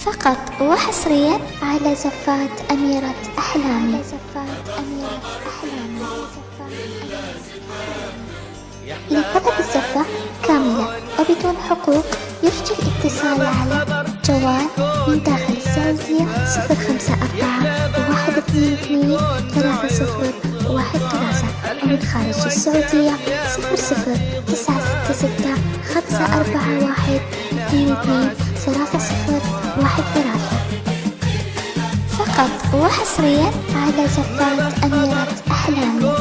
فقط وحصريا على زفات أميرة أحلامي. لطلب الزفة كاملة وبدون حقوق يرجى الاتصال على جوال من داخل السعودية 052-302-3013 ومن خارج السعودية 00941-22-3013 فقط وحصريا على زفات أميرة أحلامي.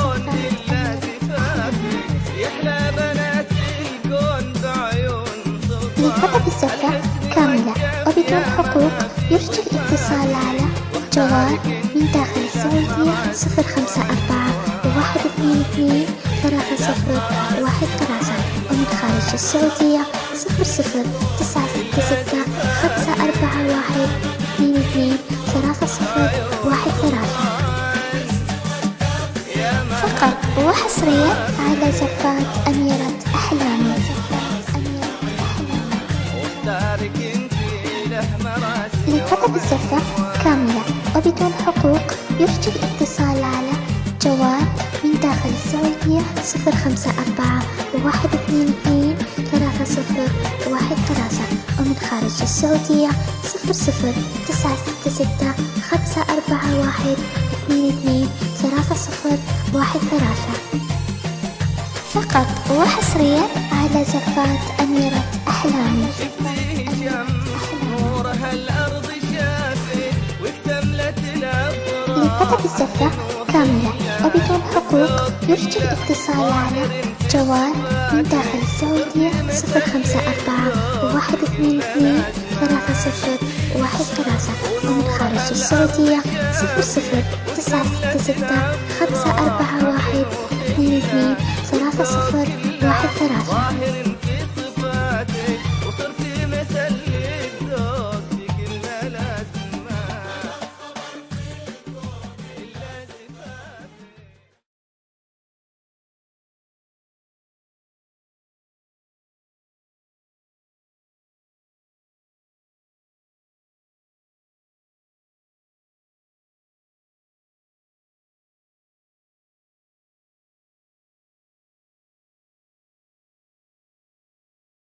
لطلب الزفة كاملة وبدون حقوق يرجى الاتصال على جوال من داخل السعودية 054-122-3013 ومن خارج السعودية 00941-22-3013 فقط وحصريا على زفات أميرة أحلامي. لطلب الزفة كاملة وبدون حقوق يرجى الاتصال على جوال من داخل السعودية 054-122-3013 ومن خارج السعودية 0096541-22-3013 فقط وحصريا على زفات أميرة أحلامي. لطلب الزفة كاملة وبدون حقوق يرجى الاتصال على جوال من داخل السعودية 00961-22-3013 ومن خارج السعودية 0096541-22-3013